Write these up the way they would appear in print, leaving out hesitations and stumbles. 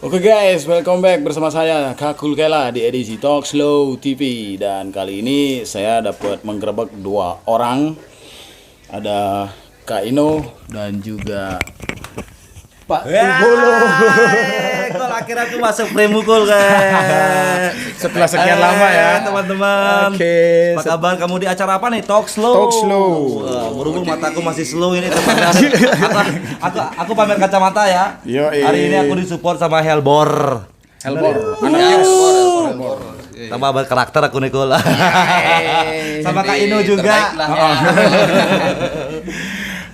Oke guys, welcome back bersama saya Kakul Kela di edisi Talk Slow TV. Dan kali ini saya dapat menggerebek dua orang. Ada Kak Ino dan juga Pak Tubolo. Kok akhirnya aku masuk Fremukul kan. Setelah sekian lama ya teman-teman. Oke. Apa kabar kamu di acara apa nih? Talk Slow. Talk Slow. Berhubung mataku masih slow ini teman-teman. aku pamer kacamata ya. Hari ini aku disupport sama Helbor. Tambah berkarakter aku Nikol. Sama Kak Ino juga.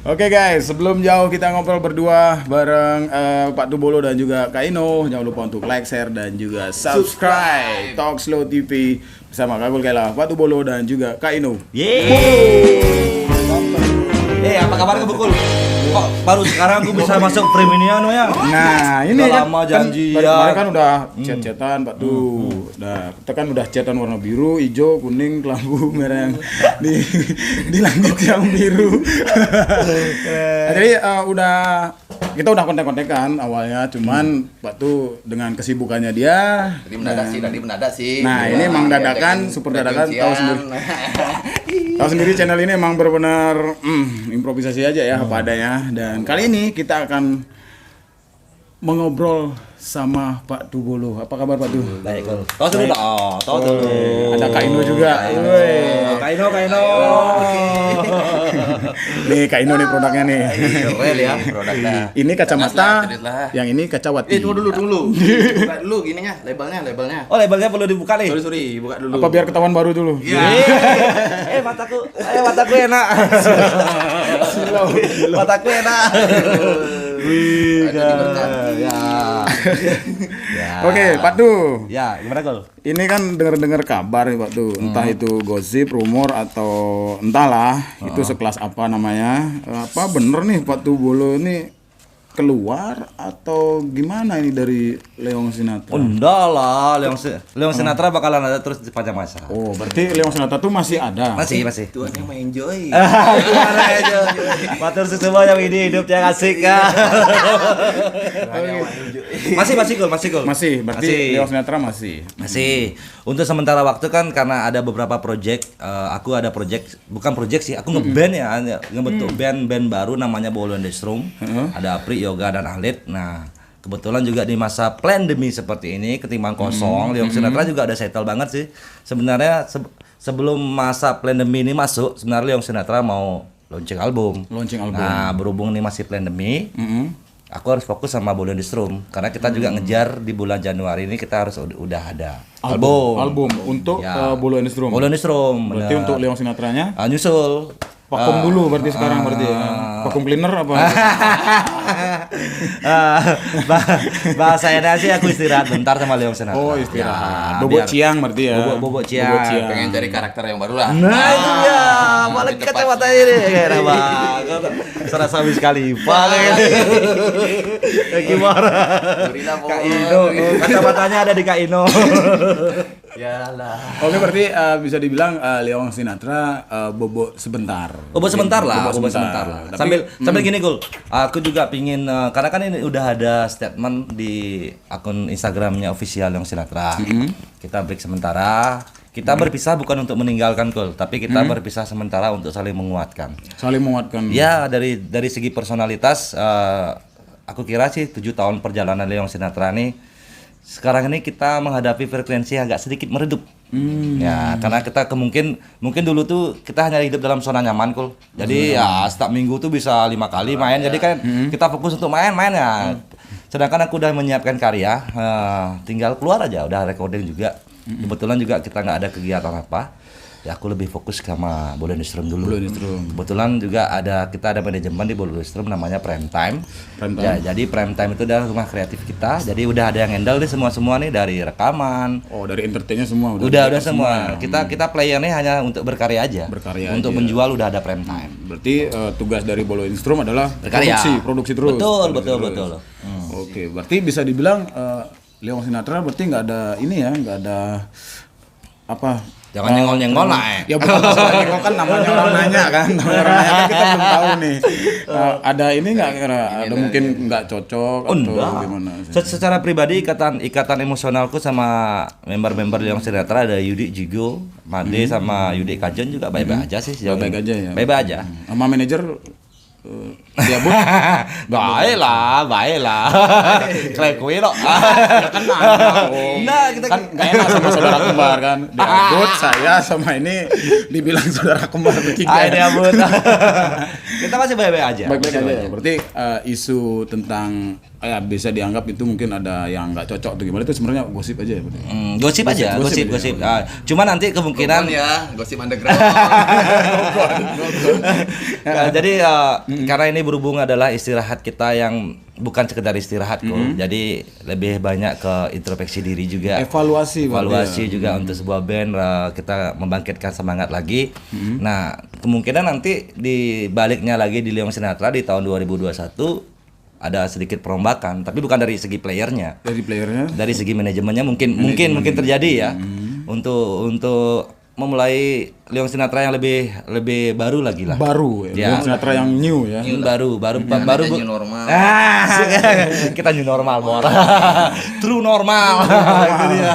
Oke guys, sebelum jauh kita ngobrol berdua bareng Pak Tubolo dan juga Kak Ino. Jangan lupa untuk like, share, dan juga subscribe Talk Slow TV bersama Kakul Kela, Pak Tubolo, dan juga Kak Ino. Apa kabar Bukul? Kok baru sekarang aku bisa masuk frame ini ya? Nah, ini udah kan lama janji kemarin kan udah chat-chatan Pak tuh. Nah, kita kan udah chatan warna biru, hijau, kuning, kelambu, merah yang di langit yang biru. Jadi kita udah kontak-kontakan awalnya, cuman Pak tuh dengan kesibukannya dia. Tadi mendadak sih. Nah, ini emang dadakan, super dadakan, tahu sendiri. Tahu sendiri channel ini emang benar-benar improvisasi aja ya apa adanya. Dan kali ini kita akan mengobrol sama Pak Tubolo. Apa kabar Pak Tu? Baik, tahu dulu. Tahu dulu. Ada Kak Ino juga. Kak Ino. Nih Kak Ino nih produknya nih. Keren ya produknya. Ini kacamata, Kredit lah. yang ini kacawati. Tunggu dulu. Buka dulu gininya, labelnya. Oh, labelnya perlu dibuka nih. Sorry, buka dulu. Apa biar ketahuan baru dulu? Iya. Mataku enak. Mataku enak. Oke, Pak Tu. Ya, gimana Kol? Ini kan dengar-dengar kabar nih Pak Tu, entah itu gosip, rumor atau entahlah, itu sekelas apa namanya. Apa bener nih Pak Tubolo ini keluar atau gimana ini dari Leong Sinatra? Enggak lah, Leong Sinatra bakalan ada terus di sepanjang masa. Oh, berarti Leong Sinatra tuh masih ada. Masih. Tuannya mau enjoy. Gimana aja? Matur semua yang ini hidupnya asik ya. Masih Kol. Masih, berarti Leong Sinatra masih. Masih. Untuk sementara waktu kan karena ada beberapa project, aku ada project, bukan project sih, aku ngeband ya, ngebentuk band baru namanya Bolo and the Strum. Ada Apri, Yoga, dan Alit. Nah, kebetulan juga di masa pandemi seperti ini, ketimbang kosong, Leong Sinatra juga ada settle banget sih. Sebenarnya sebelum masa pandemi ini masuk, sebenarnya Leong Sinatra mau launching album. Nah, berhubung ini masih pandemi, aku harus fokus sama Bolo and the Strum karena kita juga ngejar di bulan Januari ini kita harus udah ada album untuk Ya. Bolo and the Strum. Bolo and the Strum. Berarti untuk Leong Sinatranya Nyusul. vakum dulu berarti sekarang berarti ya. Vakum cleaner apa? Bahasa Eda sih aku istirahat bentar sama Leong Sinatra. Oh, istirahat. Ya, Bobot ciang berarti ya. Bobot ciang. Pengen cari karakter yang baru lah. Nah, itu ya. Malah kacamata ini kayak apa? Serasa sekali. Paling. Gimana? Kak Ino. Kacamatanya ada di Kak Ino. Yalah. Oke, berarti bisa dibilang Leong Sinatra bobo sebentar. Bobo sebentar lah. Tapi, Sambil gini Gul. Aku juga pingin karena kan ini udah ada statement di akun Instagramnya official Leong Sinatra. Kita break sementara. Kita berpisah bukan untuk meninggalkan Gul, tapi kita berpisah sementara untuk saling menguatkan. Ya, dari segi personalitas aku kira sih 7 tahun perjalanan Leong Sinatra nih sekarang ini kita menghadapi frekuensi agak sedikit meredup. Ya, karena kita mungkin dulu tuh kita hanya hidup dalam zona nyaman Kul. Jadi ya setiap minggu tuh bisa 5 kali main. Jadi kan kita fokus untuk main ya. Sedangkan aku udah menyiapkan karya, tinggal keluar aja, udah recording juga. Kebetulan juga kita nggak ada kegiatan apa. Ya aku lebih fokus sama Bolo and the Strum dulu. Kebetulan juga kita ada manajemen di Bolo and the Strum namanya Prime Time. Ya, jadi Prime Time itu adalah rumah kreatif kita. Jadi udah ada yang handle nih semua nih dari rekaman. Oh, dari entertainnya semua udah semua. Kita playernya hanya untuk berkarya aja. Untuk menjual udah ada Prime Time. Berarti tugas dari Bolo and the Strum adalah berkarya. produksi terus. Betul. Oke, berarti bisa dibilang Leong Sinatra berarti nggak ada ini ya, nggak ada apa Jangan nyenggol-nyenggol lah. Ya bukan masalah nyenggol kan namanya orang nanya kan. Namanya orang nanya kan kita belum tahu nih. Ada ini nggak kira? Ada mungkin nggak cocok atau Enggak. gimana? Secara pribadi ikatan emosionalku sama member-member Liong Sinatra ada Yudi Jigo, Made sama Yudi Kajon juga baik-baik aja sih sejauh Baik-baik ini. aja ya. Baik-baik aja. Sama manajer dia bu Baiklah. Kayak kue loh. kan nanya. Nah, kita Kan nggak enak sama saudara kembar kan. Diabut saya sama ini dibilang saudara kembar bertiga. ini abut. Kita masih baik-baik aja. Baik-baik Masih aja. baik-baik. Berarti isu tentang bisa dianggap itu mungkin ada yang nggak cocok atau gimana itu sebenarnya gosip aja ya. Berarti. Gosip aja, gosip. Cuma nanti kemungkinan ya, gosip underground. jadi karena ini berhubung adalah istirahat kita yang bukan sekedar istirahat kok. Jadi lebih banyak ke introspeksi diri juga. Evaluasi Juga untuk sebuah band kita membangkitkan semangat lagi. Nah, kemungkinan nanti di baliknya lagi di Liong Sinatra di tahun 2021 ada sedikit perombakan, tapi bukan dari segi playernya. Dari playernya. Dari segi manajemennya mungkin terjadi ya. Untuk memulai Liong Sinatra yang lebih baru lagi lah. Baru ya. Ya. Liong Sinatra yang new ya. Baru New normal. kita new normal Bor. True normal. Itu dia.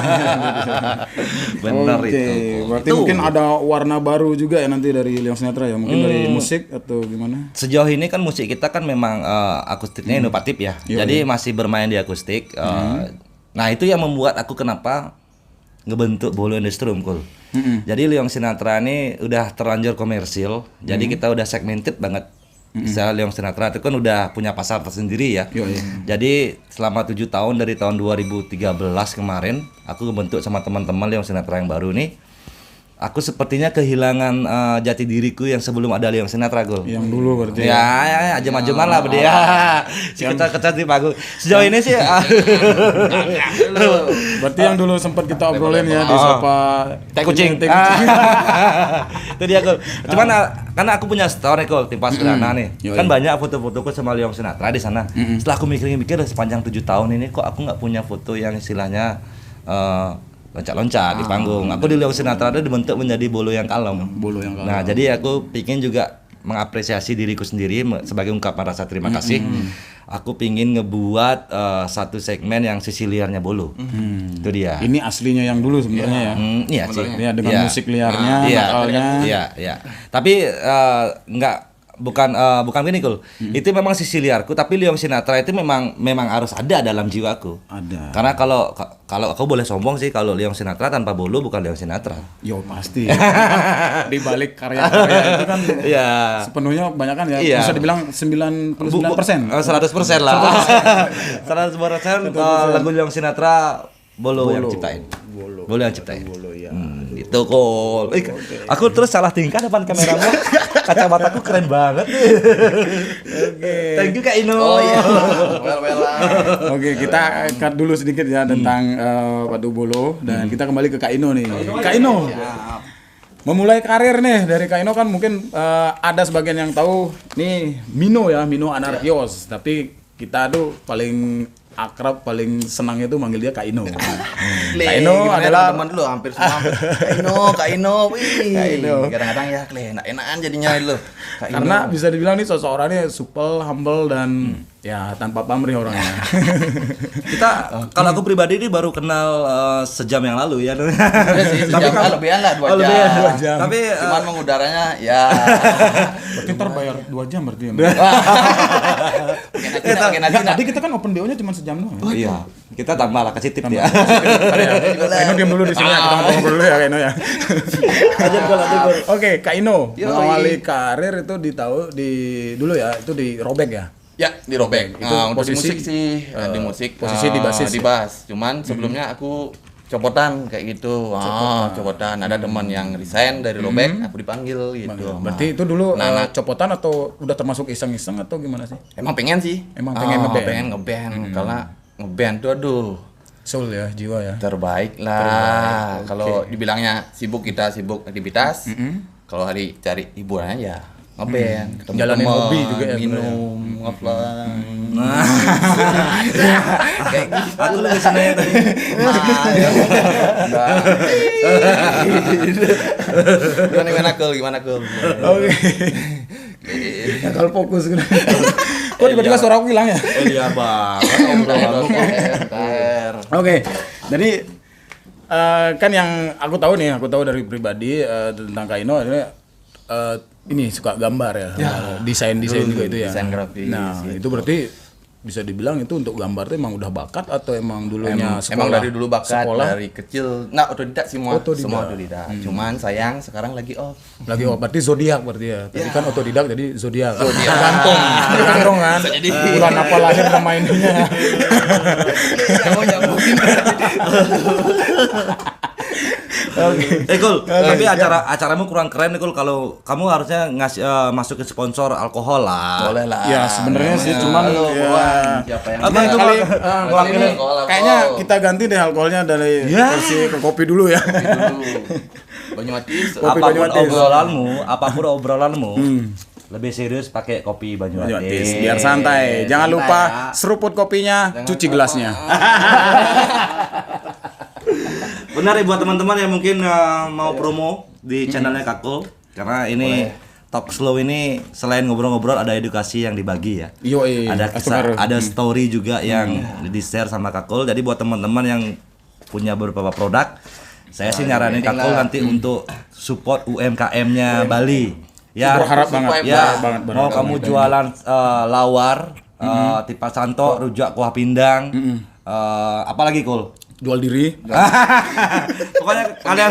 Benar Oke, itu. berarti Itu. mungkin ada warna baru juga ya nanti dari Liong Sinatra ya. Mungkin dari musik atau gimana? Sejauh ini kan musik kita kan memang akustiknya inovatif ya. Jadi masih bermain di akustik. Nah, itu yang membuat aku kenapa ngebentuk Bolo in the Strum, Kul. Jadi Liong Sinatra ini udah terlanjur komersil. Jadi kita udah segmented banget. Misalnya Liong Sinatra itu kan udah punya pasar tersendiri ya. Jadi selama 7 tahun dari tahun 2013 kemarin aku ngebentuk sama teman-teman Liong Sinatra yang baru nih. Aku sepertinya kehilangan jati diriku yang sebelum ada Liong Sinatra, Gul. Yang dulu berarti. Ya, ajem-ajeman lah dia. Si kecat-kecat di panggung. Sejauh ini sih Berarti yang dulu sempat kita obrolin ya di Sopa teh kucing. Itu dia, Gul. Cuman karena aku punya story, Gul, tim Paskedana nih. Yoi. Kan banyak foto-fotoku sama Liong Sinatra di sana. Setelah aku mikir-mikir sepanjang 7 tahun ini kok aku nggak punya foto yang istilahnya loncat-loncat di panggung. Aku di Liong Sinatra itu dibentuk menjadi bolo yang kalem. Bolo yang kalem. Nah, jadi aku pingin juga mengapresiasi diriku sendiri sebagai ungkapan rasa terima kasih. Aku pingin ngebuat satu segmen yang sisi liarnya bolo. Itu dia. Ini aslinya yang dulu sebenarnya ya. Iya sih. Ya dengan Iya. musik liarnya, nakalnya. Iya. Tapi bukan gini, Kul. Itu memang sisi liarku, tapi Liong Sinatra itu memang harus ada dalam jiwaku. Ada. Karena kalau aku boleh sombong sih, kalau Liong Sinatra tanpa bolo bukan Liong Sinatra. Yo pasti. Di balik karya-karya itu kan Iya. sepenuhnya banyak kan ya. Iya. Bisa dibilang 99%. 100% lah. 100% lagu Liong Sinatra bolo yang ciptain. Bolo yang ciptain. Bolo ya. Itu kok. Aku terus salah tingkah depan kameramu. Kacamataku keren banget. Oke. Thank you Kak Ino. Oh iya. Well. Oke, kita cut dulu sedikit ya tentang Padu Bolo dan kita kembali ke Kak Ino nih. Kak Ino. Memulai karir nih dari Kak Ino kan mungkin ada sebagian yang tahu nih Mino Anarkios, tapi kita tuh paling akrab, paling senang itu manggil dia Kak Ino. Kak Ino adalah teman dulu hampir semua. Kak Ino. Wih. Kadang-kadang ya enak-enakan jadinya dulu. Kak Ino. karena bisa dibilang nih sosok orangnya supel, humble dan ya tanpa pamrih orangnya. Kita kalau aku pribadi ini baru kenal sejam yang lalu ya. Iya sih, Tapi sejam lebihan lah 2 Oh, jam. lebihan 2 jam. Tapi Cuman mengudaranya ya. Berarti ntar bayar 2 jam berarti ya. Enak-enak. Tadi kita kan open BO-nya cuma sejam doang. iya, kita tambah lah kasih tip ya. Kak Ino diam dulu di sini ya, kita ngobrol dulu ya Kak Ino ya. Oke, Kak Ino, Yoi. mengawali karir itu dulu ya, itu di Robek ya. Ya, dirobek. Itu Untuk di posisi, musik sih, di musik. posisi di basis Di ya? bass. Cuman sebelumnya aku copotan kayak gitu. Copotan. Ada teman yang resign dari Robek, aku dipanggil gitu. Berarti itu dulu Nah, copotan atau udah termasuk iseng-iseng atau gimana sih? emang pengen sih. Emang pengen ngeband? Pengen ngeband. Karena ngeband tuh aduh Soul ya, jiwa ya. terbaik lah. Kalau dibilangnya sibuk, kita sibuk aktivitas. Kalau hari cari hiburannya ya ngeband, ketemu Jalanin teman, hobi juga ya, minum, ngefly. Nah, Kayak gitu. aku lebih seneng tadi. Gimana Kul? Oke. Ya, kalau fokus kan. Kok tiba-tiba suara aku hilang ya? Iya bang, Oke. Jadi kan yang aku tahu dari pribadi tentang Kak Ino ini suka gambar ya. Desain juga itu ya. Desain grafis. Nah, itu berarti bisa dibilang itu untuk gambar tuh emang udah bakat atau emang dulunya sekolah? Emang dari dulu bakat, sekolah? dari kecil. Nah, otodidak semua. Semua otodidak. Cuman sayang sekarang lagi off. Lagi berarti zodiak berarti ya. Tadi kan otodidak jadi zodiak. Gantung kan. Bulan apa lahir nama ininya. Mau nyambungin. Kul, tapi acaramu kurang keren nih Kul. Kalau kamu harusnya ngasih masukin sponsor alkohol lah. Boleh lah. Ya sebenarnya sih cuman Siapa yang Apa itu kali ini kayaknya kita ganti deh alkoholnya dari versi ke kopi dulu ya. Banyumatis. Apapun obrolanmu, lebih serius pakai kopi Banyumatis. Biar santai. Jangan lupa seruput kopinya, cuci gelasnya. Benar ya buat teman-teman yang mungkin mau promo di channelnya Kakul, karena ini Talk Slow ini selain ngobrol-ngobrol ada edukasi yang dibagi ya. Ada kisah, ada story juga yang di-share sama Kakul. Jadi buat teman-teman yang punya beberapa produk, saya sih nyaranin Kakul nanti untuk support UMKM-nya Bali. Ya, berharap banget. Ya, banget, mau kamu jualan lawar, tipa santo, rujak kuah pindang, apalagi Kul? Jual diri. Pokoknya kalian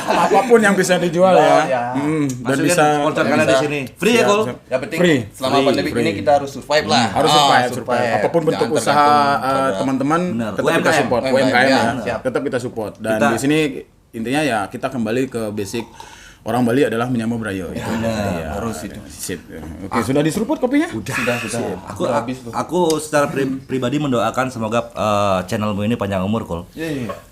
Apapun yang bisa dijual ya. Dan bisa sponsor kalian di sini. Free ya, Kul? Ya penting Free. selama pandemi ini kita harus survive lah. Harus survive. Apapun bentuk Jangan usaha tergantung teman-teman Benar. tetap kita UMKM. support. UMKM, UMKM ya. siap. Tetap kita support. Dan Kita- di sini intinya ya kita kembali ke basic orang Bali adalah menyambut Brayo. Itu harus itu. Sip. Oke, sudah diseruput kopinya? Sudah. Aku secara pribadi mendoakan semoga channelmu ini panjang umur, Kul.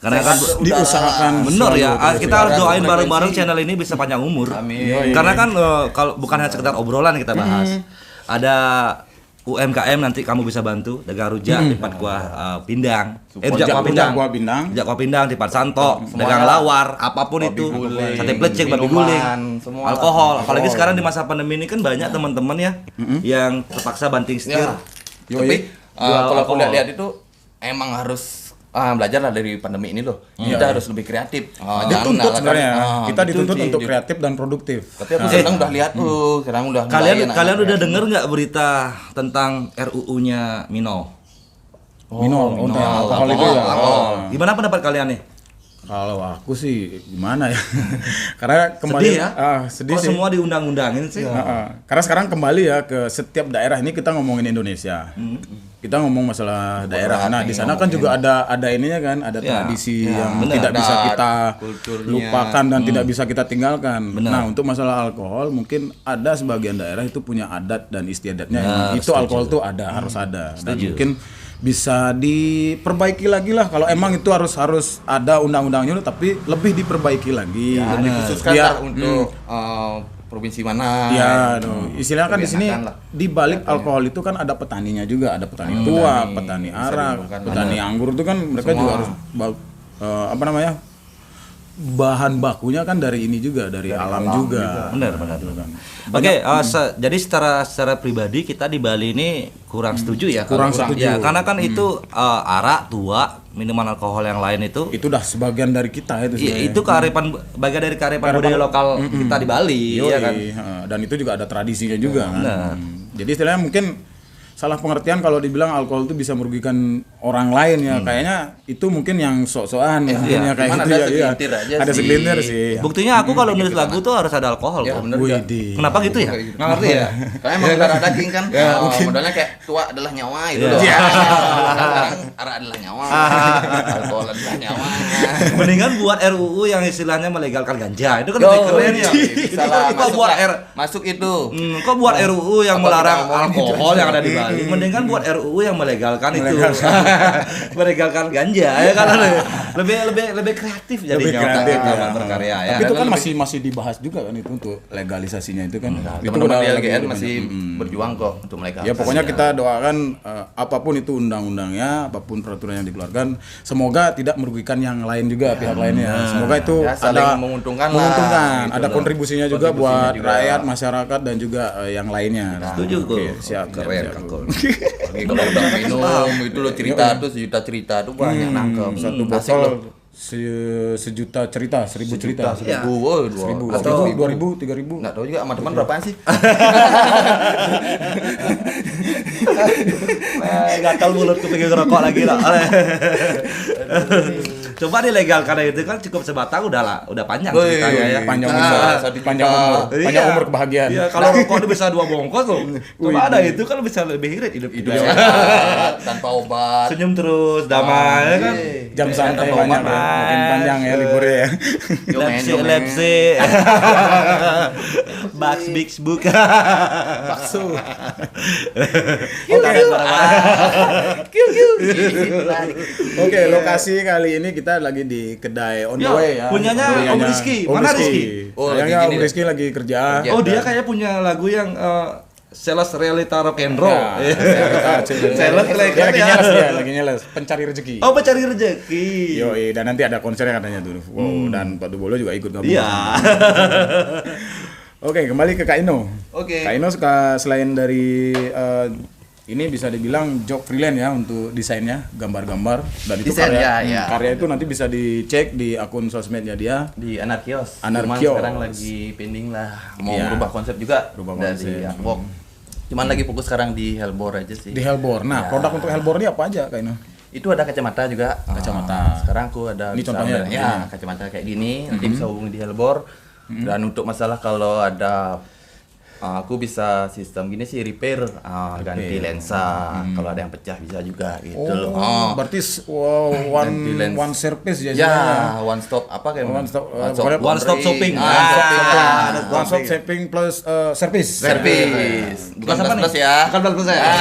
Karena kan Diusahakan. bener ya, selalu kita harus doain bareng-bareng channel ini bisa panjang umur. Amin. Karena kan kalau bukan hanya sekedar obrolan kita bahas. Ada UMKM nanti kamu bisa bantu dagang rujak, tipat kuah pindang. Rujak kuah pindang. Rujak kuah pindang, tipat santo, dagang lawar, apapun itu. Sate plecek, babi guling, semua. alkohol. Apalagi sekarang di masa pandemi ini kan banyak teman-teman ya yang terpaksa banting setir. Tapi kalau aku lihat itu emang harus belajar lah dari pandemi ini loh. Kita harus lebih kreatif. Dituntut sebenarnya. Kita dituntut untuk kreatif dan produktif. Tapi aku sekarang udah lihat tuh, sekarang udah Kalian udah denger nggak berita tentang RUU-nya Mino? Minum untuk alkohol itu ya. Gimana pendapat kalian nih? Kalau aku sih gimana ya? Karena kembali Sedih ya? sedih Kok sih. semua diundang-undangin sih? Karena sekarang kembali ya ke setiap daerah ini kita ngomongin Indonesia. Kita ngomong masalah daerah. Nah, di sana kan juga ada ininya kan, ada tradisi yang bener, tidak bisa kita kulturnya. lupakan dan tidak bisa kita tinggalkan. Bener. Nah, untuk masalah alkohol mungkin ada sebagian daerah itu punya adat dan istiadatnya. Itu alkohol tuh harus ada. Dan mungkin bisa diperbaiki lagi lah kalau emang itu harus ada undang-undangnya tapi lebih diperbaiki lagi. dikhususkan Biar, lah untuk provinsi mana. ya, istilahnya kan di sini Enakan lah. di balik alkohol itu kan ada petaninya juga, ada petani tua, petani arak, petani anggur itu kan mereka juga harus bahan bakunya kan dari ini juga, dari alam juga. Benar. Oke, jadi secara pribadi kita di Bali ini kurang setuju ya. Kurang kalau- setuju. Ya, karena kan itu arak, tua, minuman alkohol yang lain itu. Itu udah sebagian dari kita itu sebenarnya. Itu bagian dari kearifan budaya lokal kita di Bali, Yoi, ya kan. Dan itu juga ada tradisinya juga kan. Benar. Jadi istilahnya mungkin salah pengertian kalau dibilang alkohol itu bisa merugikan orang lain ya. Kayaknya itu mungkin yang sok-sokan mungkin ya kayak Cuman gitu ada ya. Iya. segelintir aja Ada sih. segelintir sih. Buktinya aku kalau nulis lagu tuh harus ada alkohol Ya kok. bener kan. Widih. Kenapa gitu ya? Nggak ngerti ya? Karena emang darah daging kan. Modalnya kayak tua adalah nyawa itu loh. Iya. Sekarang arak adalah nyawa. Alkohol adalah nyawa. Mendingan buat RUU yang istilahnya melegalkan ganja. Itu kan Yo, lebih keren ya. bisa lah, Kok buat masuk itu. Kok buat RUU yang Apa melarang kita ngomongin alkohol itu? yang ada di Bali? Mendingan buat RUU yang melegalkan itu. Melegalkan ganja ya kan lebih kreatif jadinya Lebih kreatif, otak kita ya. berkarya ya. Tapi itu kan lebih- masih dibahas juga kan itu untuk legalisasinya itu kan. Itu Teman-teman di udah LGN lagi masih banyak. berjuang kok untuk mereka. Ya pokoknya kita doakan apapun itu undang-undangnya, apapun peraturan yang dikeluarkan, semoga tidak merugikan yang lain juga pihak lainnya. Semoga itu Ya, saling ada menguntungkan lah, menguntungkan, gitu ada loh. kontribusinya juga Kontribusinya buat juga. rakyat, masyarakat dan juga yang lainnya. Setuju kok. Oke, siap. Keren siap. Kang Kol. Lagi kalau udah minum itu loh cerita tuh sejuta cerita tuh banyak nangkep. Satu Asik botol loh. sejuta cerita, 1000 cerita. Seribu, woi, 1000, atau 2000, 3000. nggak tahu juga sama teman berapaan sih? Gatal mulutku pengen ngerokok lagi lah. Coba dilegalkan itu kan cukup sebatang udah panjang Woi, ceritanya ya. Panjang Nah, umur, 1 juta. panjang umur, panjang umur kebahagiaan. Iya, kalau rokok itu bisa 2 bongkos tuh. Coba ada itu kan bisa lebih irit hidup Hidup kita. sehat, tanpa obat. Senyum terus, damai ya kan. Jam santai tanpa banyak obat, ya, makin panjang ya liburnya ya. Lepsi, Domain. lepsi. Bugs Big Book. Bakso. Oke, lokasi kali ini kita lagi di kedai on the Ya, way ya. punyanya Om Rizky. Om Mana Rizky? Rizky? Oh, lagi Sayangnya gini Om deh. Rizky lagi kerja. Kerja. Oh, dia kayak punya lagu yang sales realita rock and roll. Ya, Sales dia legal lagi ya. nyeles dia, lagi nyeles, pencari rezeki. Oh, pencari rezeki. Yoi, dan nanti ada konsernya katanya tuh. Wow, dan Pak Dubolo juga ikut gabung. Iya. Oke, kembali ke Kak Ino. Oke. Kak Ino selain dari ini bisa dibilang job freelance ya untuk desainnya, gambar-gambar dan itu Desain, karya. ya. Karya itu nanti bisa dicek di akun sosmednya dia. Di Anarkios. Anarkios. Cuman sekarang lagi pending lah. Mau Iya. berubah konsep juga Berubah dari konsep. artwork. Cuman lagi fokus sekarang di Hellbore aja sih. Di Hellbore. Nah, Ya. produk untuk Hellbore ini apa aja Kak Ino? Itu ada kacamata juga. Kacamata. Sekarang aku ada Ini bisa contohnya, ambil- contohnya. ya, kacamata kayak gini. Nanti bisa hubungi di Hellbore. Dan untuk masalah kalau ada aku bisa sistem gini sih repair, ganti lensa. Kalau ada yang pecah bisa juga gitu loh. Berarti Ganti lens. one service ya. Ya, istilahnya. one stop apa kayak One stop, laundry. one stop shopping. One stop shopping. One stop shopping plus service. Service. Bukan apa plus nih? ya. Bukan plus ya.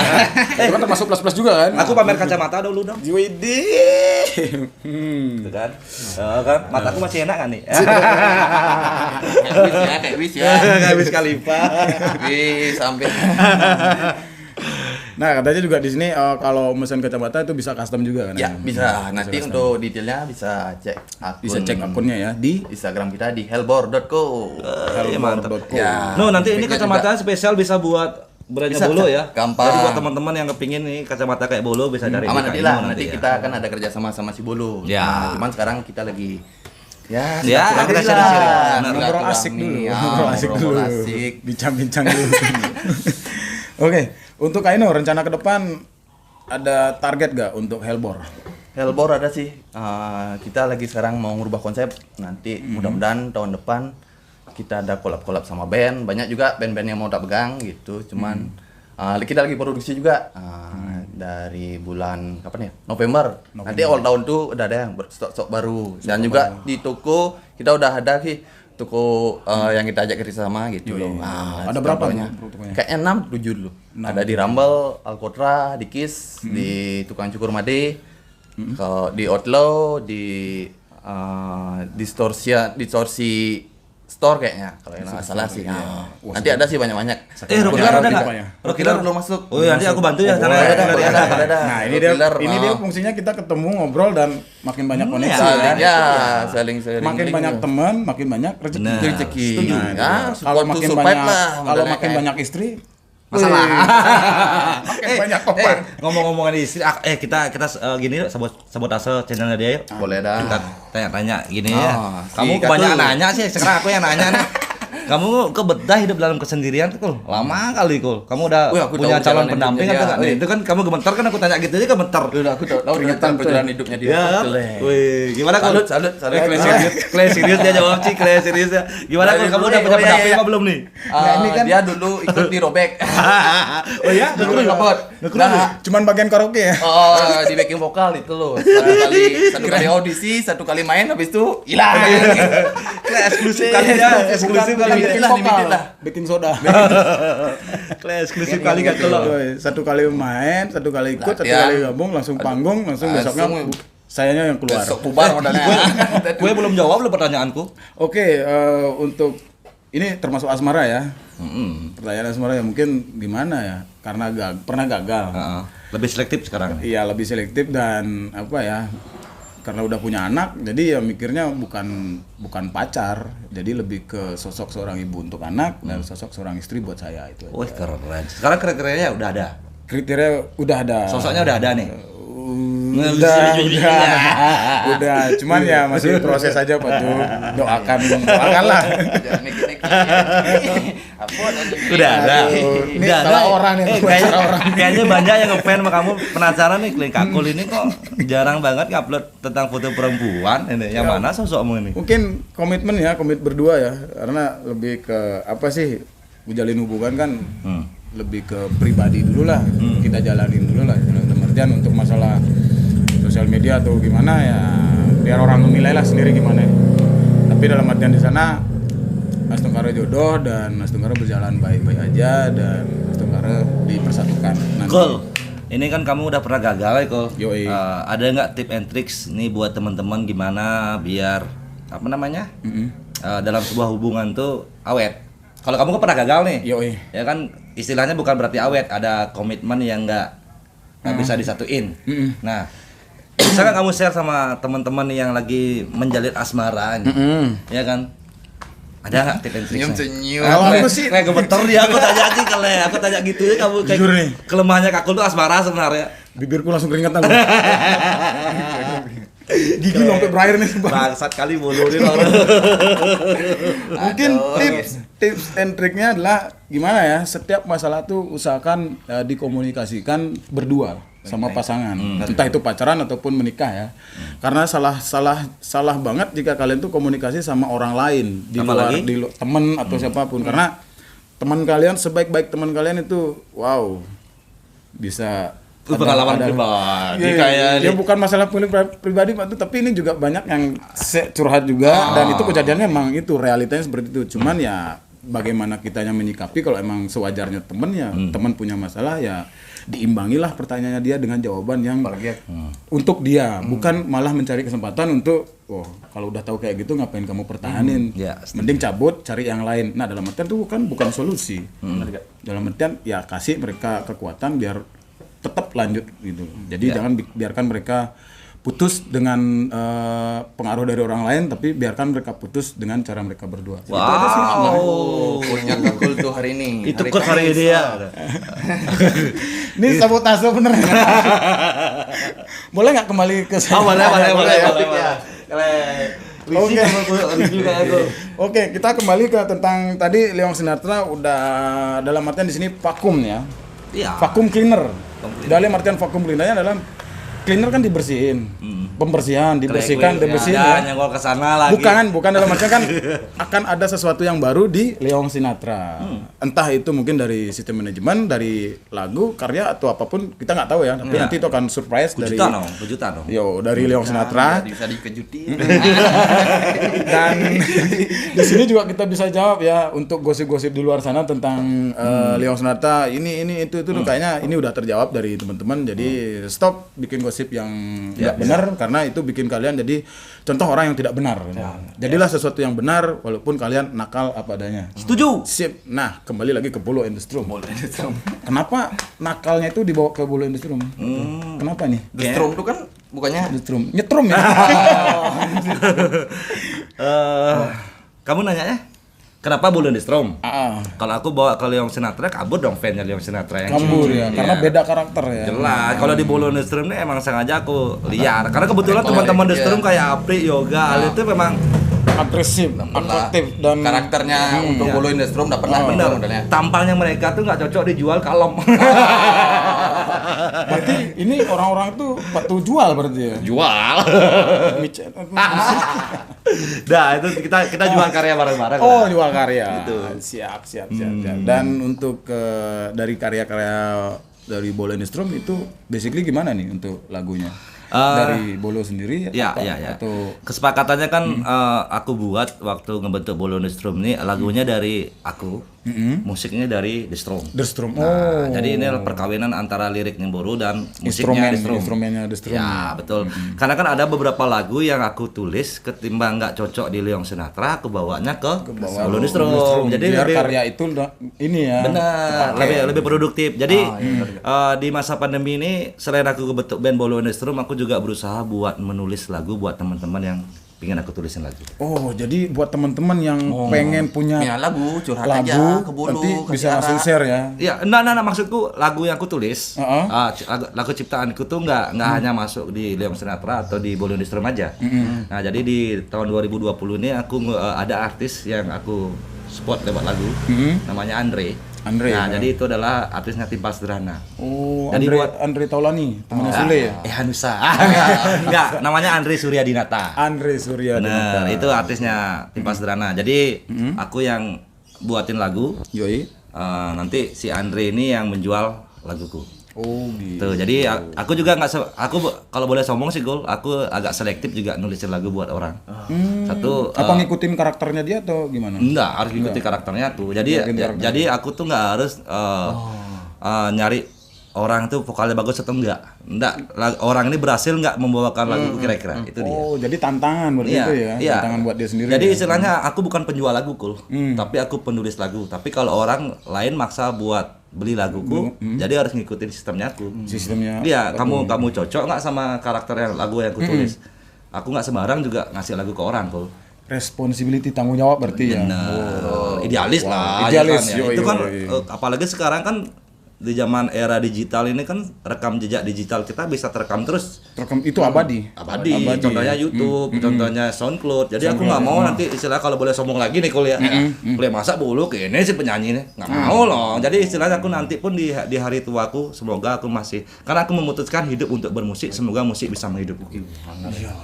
Itu kan termasuk plus juga kan? Aku pamer kacamata dulu dong. Widih. Gitu kan. Kan mataku masih enak kan nih. Kayak wis ya. Enggak habis Khalifa. Wis sampai. Nah, katanya juga di sini kalau mesin kacamata itu bisa custom juga kan? Ya, bisa. Nanti untuk detailnya bisa cek akun. Bisa cek akunnya ya di Instagram kita di hellbore.co. Iya mantap. hellbore.co. Ya. No, nanti ini Speknya kacamata spesial bisa buat brandnya Bisa, Bolo bisa. ya. Gampang. Jadi buat teman-teman yang kepingin nih kacamata kayak Bolo bisa cari Aman di nanti Kak lah. Ino Nanti ya. kita kan ada kerja sama si Bolo. Ya. Nah, cuman sekarang kita lagi ya, Ya, silaturahmi kita lah. sharing-sharing. Ngobrol asik dulu, Ya, ngobrol asik dulu. ngobrol asik. Bincang-bincang dulu. Oke, untuk Kak Ino rencana ke depan ada target gak untuk Hellbore? Hellbore ada sih. Kita lagi sekarang mau ngubah konsep. Nanti mudah-mudahan tahun depan kita ada collab-collab sama band. Banyak juga band-band yang mau tak pegang gitu. Cuman kita lagi produksi juga dari bulan kapan ya? November. Nanti awal tahun tuh udah ada yang stok-stok baru. Dan juga di toko kita udah ada sih toko yang kita ajak kerjasama gitu loh. Ada berapa contohnya? tokonya? Kayaknya 6 7 dulu. Ada di Rumble, Alkotra, di Kiss, di Tukang Cukur Made, kalau di Outlaw, di Distorsi Store kayaknya kalau yang nggak salah sih. Nanti ada sih banyak-banyak. Rockylar ada nggak? Rockylar belum masuk. Oh, nanti aku bantu ya karena ada. Nah, ini dia fungsinya kita ketemu ngobrol dan makin banyak koneksi Saling, kan? ya, saling Makin banyak teman, makin banyak rezeki. Benar. rezeki. Setuju. Ya, Nah, support kalau to makin survive banyak lah, kalau modelnya makin kayak. banyak istri Masalah. makin banyak korban. Ngomong-ngomongan istri, kita gini yuk, sabotase channelnya dia yuk. Boleh dah. Kita tanya-tanya gini ya. Si Kamu Katu. kebanyakan nanya sih, sekarang aku yang nanya nih. Kamu kebedah hidup dalam kesendirian tuh, Kul. Lama kali, Kul. Kamu udah Wih, aku punya tahu calon jalan pendamping hidupnya atau dia. enggak? Nih, itu kan kamu gemetar kan aku tanya gitu aja gemetar. Udah aku tahu ternyata perjalanan hidupnya dia. Ya. Betul, eh. Wih, gimana Kul? Salut. Clay serius, Clay serius dia jawab sih, Clay serius ya. Gimana Kul? Kamu udah punya pendamping apa belum nih? Ini kan dia dulu ikut di Robek. Oh ya, Dulu dapat. Cuman bagian karaoke ya. Oh, di backing vokal itu loh. Satu kali audisi, satu kali main, habis itu hilang. Clay eksklusif kali ya, eksklusif kali ya. Limited lah. Bikin soda. Clay eksklusif kali kan Kul. Yoi, satu kali main, satu kali ikut, satu Latihan. kali gabung, langsung panggung, langsung besoknya Langsung. sayanya yang keluar. Besok bubar modalnya. Gue belum jawab lo pertanyaanku. Oke, untuk ini termasuk asmara ya. Pertanyaan asmara ya mungkin gimana ya? Karena pernah gagal. Heeh. Lebih selektif sekarang. Iya, lebih selektif dan apa ya? Karena udah punya anak, jadi ya mikirnya bukan pacar, jadi lebih ke sosok seorang ibu untuk anak dan sosok seorang istri buat saya itu. Wih, keren. Sekarang kriterianya udah ada. Kriteria udah ada. Sosoknya udah ada nih. Udah, cuman ya masih proses aja Pak tuh. Doakanlah. Jangan nek-nek. Udah ada. Ini salah orang nih, kayaknya, salah orang. kayaknya banyak yang ngefans sama kamu penasaran nih Kling Kakul ini kok jarang banget ngupload tentang foto perempuan ini. Yang mana sosokmu ini? Mungkin komitmen berdua ya, karena lebih ke apa sih menjalin hubungan kan lebih ke pribadi dulu lah, kita jalanin dulu lah. Dalam artian untuk masalah sosial media atau gimana ya, biar orang menilai lah sendiri gimana. Tapi dalam artian di sana Mas Tungkara jodoh dan Mas Tungkara berjalan baik-baik aja dan Mas Tungkara dipersatukan. Kul, ini kan kamu udah pernah gagal ya Kul. Yoi. Ada nggak tip and tricks nih buat teman-teman gimana biar apa namanya dalam sebuah hubungan tuh awet? Kalau kamu kan pernah gagal nih, Yoi. ya kan istilahnya bukan berarti awet, ada komitmen yang nggak bisa disatuin. Nah, bisa nggak kamu share sama teman-teman yang lagi menjalin asmara, ya kan? Ada nggak tip and tricks? Senyum-senyum. Kalau aku sih Kayak gemeter dia, aku tanya aja aku tanya gitu ya kamu kayak Jujur nih. kelemahannya Kakul tuh asmara sebenarnya. bibirku langsung keringetan. Gigi lo sampai berair nih sumpah. Bangsat kali mulu nih orang. Mungkin tips and triknya adalah gimana ya, setiap masalah tuh usahakan dikomunikasikan berdua sama pasangan, entah itu pacaran ataupun menikah ya. Karena salah banget jika kalian tuh komunikasi sama orang lain di luar teman atau siapapun, karena teman kalian sebaik-baik teman kalian itu wow bisa Pengalaman pribadi ya bukan masalah pribadi Pak, tapi ini juga banyak yang curhat juga dan itu kejadiannya memang itu realitanya seperti itu. Cuman ya bagaimana kitanya menyikapi kalau emang sewajarnya temen ya teman punya masalah ya diimbangilah pertanyaannya dia dengan jawaban yang untuk dia, bukan malah mencari kesempatan untuk kalau udah tahu kayak gitu ngapain kamu pertahanin, mending cabut cari yang lain. Nah dalam artian itu bukan solusi, dalam artian ya kasih mereka kekuatan biar tetap lanjut gitu. Jadi jangan biarkan mereka putus dengan pengaruh dari orang lain, tapi biarkan mereka putus dengan cara mereka berdua. Wow. Itu aja sih. Quote-nya Kakul tuh hari ini. Itu kok hari ini ya. Ini sabotase bener. Boleh nggak kembali ke saya? Boleh. Oke, kita kembali ke tentang tadi Leong Sinatra udah dalam artian di sini vakum ya. Iya. Vakum cleaner. Dalam artian vakum cleanernya adalah cleaner kan dibersihin, pembersihan, dibersihkan ya. Nyenggol ke sana lagi. Bukan dalam artian kan akan ada sesuatu yang baru di Leong Sinatra. Entah itu mungkin dari sistem manajemen, dari lagu, karya atau apapun kita nggak tahu ya. Tapi nanti itu akan surprise dari kejutan dong. Yo, dari Leong Sinatra. Bisa dikejutin. Dan di sini juga kita bisa jawab ya untuk gosip-gosip di luar sana tentang Leong Sinatra ini itu kayaknya ini udah terjawab dari teman-teman. Jadi stop bikin gosip yang tidak benar karena itu bikin kalian jadi contoh orang yang tidak benar. Jadilah sesuatu yang benar walaupun kalian nakal apa adanya. Setuju. Sip. Nah, kembali lagi ke Bolo and the Strum. Kenapa nakalnya itu dibawa ke Bolo and the Strum? Kenapa nih? The Strum tuh kan bukannya The Strum. Nyetrum ya. Kamu nanya ya? Kenapa Bolo and the Strum? Ah. Kalau aku bawa ke Leong Sinatra, kabur dong fansnya Leong Sinatra yang Kabur sini. ya, karena beda karakter ya. Jelas. Kalau di Bolo and the Strum ini emang sengaja aku liar. Karena kebetulan teman-teman The Strum kayak Apri, Yoga, itu memang agresif, atraktif dan karakternya untuk Bolo in the Storm udah pernah Bener. modelnya. Tampangnya mereka tuh nggak cocok dijual kalem. berarti ini orang-orang tuh waktu jual berarti ya. Jual. Mic- Nah, itu kita jual karya bareng-bareng. Oh, lah. jual karya. Gitu. Siap. Dan untuk dari karya-karya dari Bolo in the Storm itu basically gimana nih untuk lagunya? Dari Bolo sendiri Ya. atau Kesepakatannya kan aku buat waktu ngebentuk Bolo in the Storm ini lagunya dari aku, musiknya dari The Storm. The Storm? Nah, jadi ini perkawinan antara liriknya Bolo dan musiknya The Storm. Instrumennya The Storm. Ya, betul. Karena kan ada beberapa lagu yang aku tulis ketimbang nggak cocok di Leong Sinatra, aku bawanya ke Bolo in the Storm. Jadi biar lebih karya itu ini ya. benar, lebih produktif. Jadi di masa pandemi ini selain aku bentuk band Bolo in the Storm, aku juga berusaha buat menulis lagu buat teman-teman yang pingin aku tulisin lagu. Oh, jadi buat teman-teman yang pengen punya Ya lagu curhat lagu aja ke Bolo, nanti ke bisa Tiara. langsung share ya. Ya, enggak, maksudku lagu yang aku tulis, Uh-uh. lagu ciptaanku tuh nggak hanya masuk di Leong Sinatra atau di Bolo in the Storm aja. Nah, jadi di tahun 2020 ini aku ada artis yang aku spot lewat lagu, namanya Andre. Nah, jadi itu adalah artisnya Timpa Sederhana. Oh, Jadi Andre Taulani, temannya Sule ya. Hanusa. Enggak, namanya Andre Suryadinata. Andre Surya. Benar, itu artisnya Timpa Sederhana. Jadi aku yang buatin lagu, Yoi. nanti si Andre ini yang menjual laguku. Oh, gitu. Tuh, jadi aku juga kalau boleh sombong sih Gol, aku agak selektif juga nulisin lagu buat orang. Satu Apa ngikutin karakternya dia atau gimana? enggak harus ngikuti karakternya tuh. Jadi jadi aku tuh nggak harus nyari orang tuh vokalnya bagus atau enggak. Orang ini berhasil nggak membawakan lagu kira-kira itu dia. Oh, jadi tantangan berarti itu ya. Iya. Tantangan buat dia sendiri. Jadi ya? istilahnya aku bukan penjual lagu Kul, tapi aku penulis lagu. Tapi kalau orang lain maksa buat beli laguku, jadi harus ngikutin sistemnya aku. Sistemnya. Iya, kamu cocok nggak sama karakter yang lagu yang aku tulis? Aku nggak sembarang juga ngasih lagu ke orang Kul. Responsibility, tanggung jawab berarti ya. Bener. Idealis lah. Idealis, ya kan, ya. yoi, Itu kan yoi. apalagi sekarang kan di zaman era digital ini kan rekam jejak digital kita bisa terekam terus Rekam itu abadi. abadi. Contohnya YouTube, contohnya SoundCloud. Jadi aku nggak mau nanti istilah kalau boleh sombong lagi nih kuliah. Kuliah masa Bolo kayaknya si penyanyi nih nggak mau loh. Jadi istilahnya aku nanti pun di hari tuaku semoga aku masih karena aku memutuskan hidup untuk bermusik, semoga musik bisa menghidupi.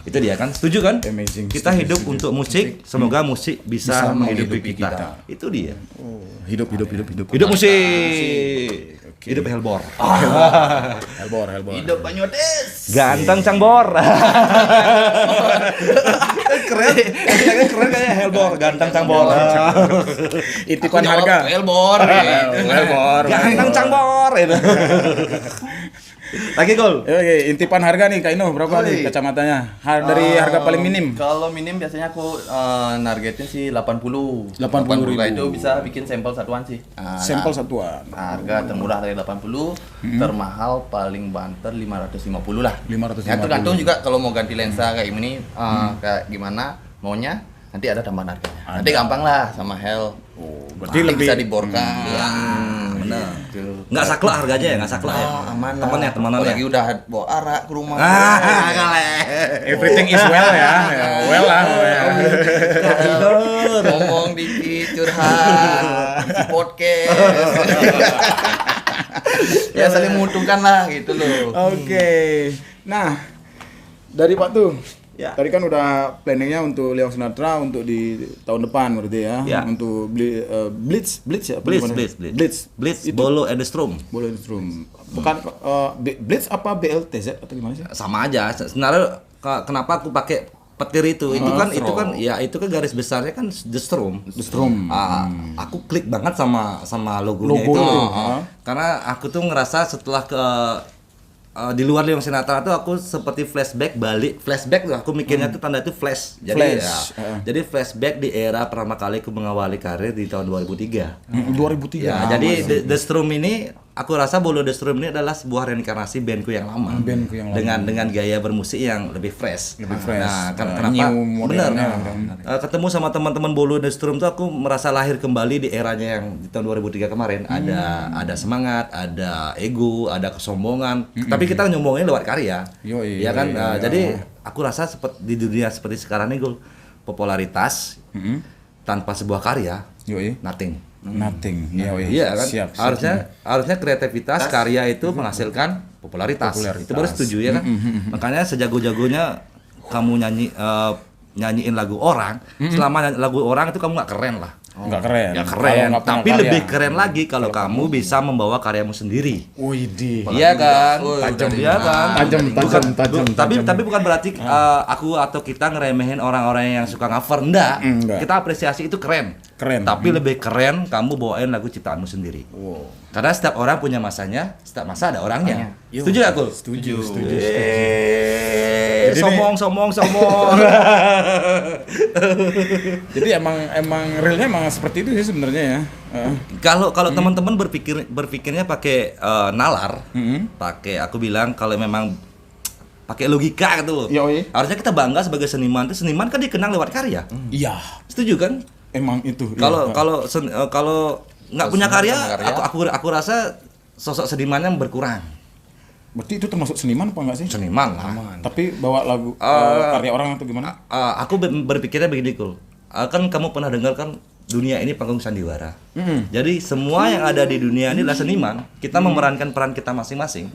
Itu dia kan, setuju kan? Amazing. Kita hidup untuk musik, semoga musik bisa menghidupi kita. Itu dia. Oh, hidup. Hidup musik. Hidup Helbor. Helbor. Hidup Banyudes. Ganteng Cangbor. Keren. Keren kayak Helbor, ganteng Cangbor. Itipan harga. Elbor. Helbor. Ganteng Cangbor itu. Lagi Gol. Oke, intipan harga nih Kak Ino berapa nih kacamatanya? Dari harga paling minim. Kalau minim biasanya aku nargetin sih 80. 80.000. Itu bisa bikin sampel satuan sih. Sampel satuan. Harga termurah dari 80, termahal paling banter 550 lah. 550. Ya tergantung juga kalau mau ganti lensa kayak ini kayak gimana maunya, nanti ada tambahan harganya. Nanti gampang lah sama Hell. berarti Nanti lebih- bisa diborkan. benar. Gitu. Nggak saklek harganya ya, nggak saklek ya. Aman lah. Temennya, temenan ya. Apalagi udah bawa arak ke rumah. Everything is well ya. Well lah. Ngomong dikit curhat isi podcast. Ya saling menguntungkan lah gitu loh. Oke. Nah, dari Pak tuh. Ya. Tadi kan udah planningnya untuk Leong Sinatra untuk di tahun depan berarti ya. Ya. Untuk Blitz ya. apa Blitz, namanya? Blitz. Blitz, Bolo and the Storm. Boleh Strum. Bukan Blitz apa BLTZ atau gimana sih? Sama aja. Sebenarnya kenapa aku pakai petir itu? Itu kan garis besarnya kan The Storm. The Storm. Aku klik banget sama logonya Logo itu. itu, Karena aku tuh ngerasa setelah di luar Leong Sinatra tuh aku seperti flashback tuh aku mikirnya tuh tanda itu flash. Jadi Flash, jadi flashback di era pertama kali aku mengawali karir di tahun 2003. 2003. Ya, jadi The Storm ini aku rasa Bolo The Storm ini adalah sebuah reinkarnasi bandku yang lama. Bandku yang lama. Dengan gaya bermusik yang lebih fresh. Lebih fresh. Nah, kenapa? New Benar. modelnya. Ketemu sama teman-teman Bolo The Storm tuh aku merasa lahir kembali di eranya yang di tahun 2003 kemarin. Ada semangat, ada ego, ada kesombongan. Tapi kita nyombongnya lewat karya. Yoi, Ya kan? yoi, Jadi aku rasa di dunia seperti sekarang nih Gul, popularitas tanpa sebuah karya, Yoi. nothing. Nothing. Yoi. Iya kan? Siap. Harusnya kreativitas karya itu menghasilkan popularitas. Itu baru setuju ya kan? Makanya sejago-jagonya kamu nyanyiin lagu orang, selama lagu orang itu kamu nggak keren lah. Nggak keren. Ya Kalau keren, nggak punya tapi karya. lebih keren lagi kalau kamu bisa membawa karyamu sendiri. Widih. Iya kan? Tajam. Iya kan? Tajam. Tapi bukan berarti aku atau kita ngeremehin orang-orang yang suka cover. Enggak. Kita apresiasi itu keren. Keren. Tapi lebih keren kamu bawain lagu ciptaanmu sendiri. Wow. Karena setiap orang punya masanya, setiap masa ada orangnya. Setuju gak, Kul? Setuju. Jadi Somong. Jadi emang realnya emang seperti itu sih sebenarnya ya. Kalau teman-teman berpikirnya pakai nalar, pakai aku bilang kalau memang pakai logika gitu loh. Yoi. Harusnya kita bangga sebagai seniman. Itu seniman kan dikenal lewat karya. Iya. Setuju kan? Emang itu. Kalau nggak punya karya, aku rasa sosok senimannya berkurang. Berarti itu termasuk seniman apa enggak sih? Seniman lah. Tapi bawa lagu karya orang atau gimana? Aku berpikirnya begini, Kul. Kan kamu pernah dengar kan dunia ini panggung sandiwara. Jadi semua yang ada di dunia ini adalah seniman. Kita memerankan peran kita masing-masing.